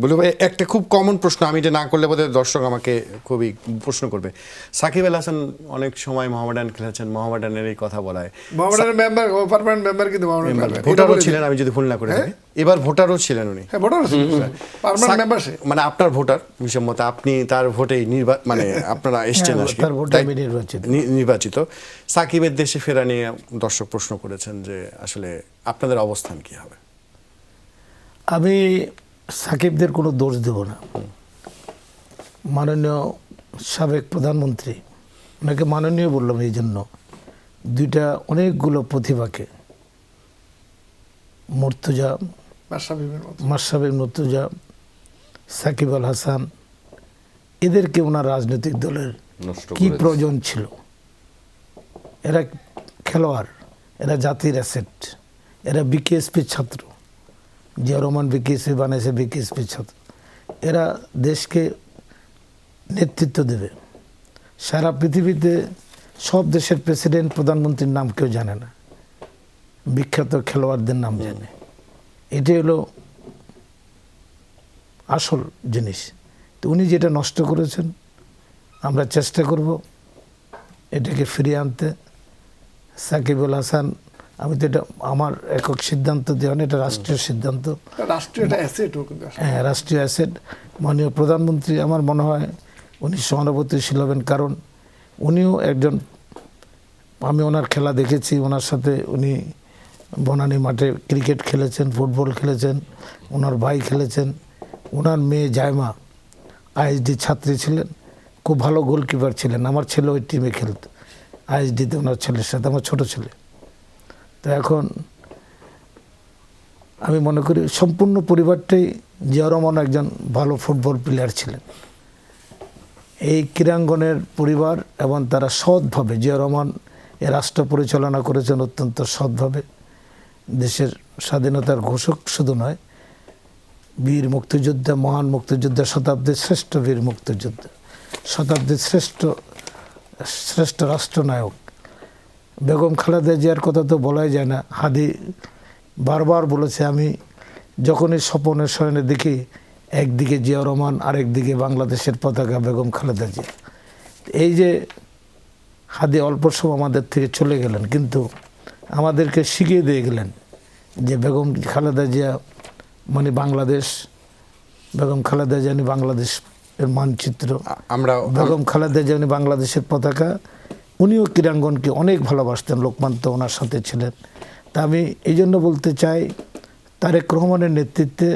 বলে ভাই একটা খুব কমন প্রশ্ন, আমি এটা না করলে বোধহয় দর্শক আমাকে খুবই প্রশ্ন করবে। সাকিব আল হাসান অনেক সময় মোহামেডান খেলেছেন, মোহামেডানের এই কথা বলায় মোহামেডানের মেম্বার, পার্মানেন্ট মেম্বার, কিন্তু ভোটারও ছিলেন, আমি যদি ভুল না করে থাকি এবার ভোটারও ছিলেন উনি। হ্যাঁ, ভোটার পার্মানেন্ট মেম্বার সে, মানে আপনার ভোটার হিসেব মতো আপনি তার ভোটেই মানে আপনারা এসছেন নির্বাচিত। সাকিবের দেশে ফেরা নিয়ে দর্শক প্রশ্ন করেছেন যে আসলে আপনাদের অবস্থান কি হবে? আমি সাকিবদের কোনো দোষ দেব না। মাননীয় সাবেক প্রধানমন্ত্রী, ওনাকে মাননীয় বললাম এই জন্য, দুইটা অনেকগুলো প্রতিভাকে, মুর্তজা, মাশরাফি মুর্তজা, সাকিব আল হাসান, এদেরকে ওনার রাজনৈতিক দলের কি প্রয়োজন ছিল? এরা খেলোয়াড়, এরা জাতির অ্যাসেট, এরা বিকেএসপির ছাত্র, জিয়া রহমান বিকেএসপি বানিয়েছে, বিকেএসপির ছাত্র, এরা দেশকে নেতৃত্ব দেবে। সারা পৃথিবীতে সব দেশের প্রেসিডেন্ট, প্রধানমন্ত্রীর নাম কেউ জানে না, বিখ্যাত খেলোয়াড়দের নাম জানে। এটাই হলো আসল জিনিস। তো উনি যেটা নষ্ট করেছেন, আমরা চেষ্টা করব এটাকে ফিরিয়ে আনতে। সাকিব আল হাসান, আমি তো এটা আমার একক সিদ্ধান্ত দেওয়া না, এটা রাষ্ট্রীয় সিদ্ধান্ত, হ্যাঁ রাষ্ট্রীয় অ্যাসেট। মাননীয় প্রধানমন্ত্রী আমার মনে হয় উনি সহানুভূতিশীল হবেন, কারণ উনিও একজন, আমি ওনার খেলা দেখেছি, ওনার সাথে উনি বনানী মাঠে ক্রিকেট খেলেছেন, ফুটবল খেলেছেন, ওনার ভাই খেলেছেন, ওনার মেয়ে জায়মা আইএসডি ছাত্রী ছিলেন, খুব ভালো গোলকিপার ছিলেন। আমার ছেলে ওই টিমে খেলত আইএসডিতে, ওনার ছেলের সাথে, আমার ছোট ছেলে। তো এখন আমি মনে করি সম্পূর্ণ পরিবারটাই, জিয়া রহমান একজন ভালো ফুটবল প্লেয়ার ছিলেন। এই ক্রীড়াঙ্গনের পরিবার এবং তারা সৎভাবে, জিয়া রহমান এ রাষ্ট্র পরিচালনা করেছেন অত্যন্ত সৎভাবে। দেশের স্বাধীনতার ঘোষক শুধু নয়, বীর মুক্তিযোদ্ধা, মহান মুক্তিযোদ্ধা, শতাব্দীর শ্রেষ্ঠ বীর মুক্তিযোদ্ধা, শতাব্দীর শ্রেষ্ঠ রাষ্ট্রনায়ক। বেগম খালেদা জিয়ার কথা তো বলাই যায় না। হাদি বারবার বলেছে, আমি যখনই স্বপনের শয়নে দেখি একদিকে জিয়া রহমান, আরেকদিকে বাংলাদেশের পতাকা বেগম খালেদা জিয়া। এই যে হাদি অল্প সময় আমাদের থেকে চলে গেলেন, কিন্তু আমাদেরকে শিখিয়ে দিয়ে গেলেন যে বেগম খালেদা জিয়া মানে বাংলাদেশ, বেগম খালেদা জিয়া বাংলাদেশের মানচিত্র, আমরা বেগম খালেদা জিয়া বাংলাদেশের পতাকা। উনিও ক্রীড়াঙ্গনকে অনেক ভালোবাসতেন, লোকমান তো ওনার সাথে ছিলেন। তা আমি এই জন্য বলতে চাই, তারেক রহমানের নেতৃত্বে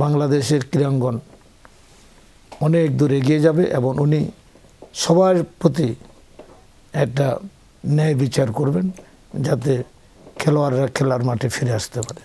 বাংলাদেশের ক্রীড়াঙ্গন অনেক দূর এগিয়ে যাবে এবং উনি সবার প্রতি একটা ন্যায় বিচার করবেন, যাতে খেলোয়াড়রা খেলার মাঠে ফিরে আসতে পারে।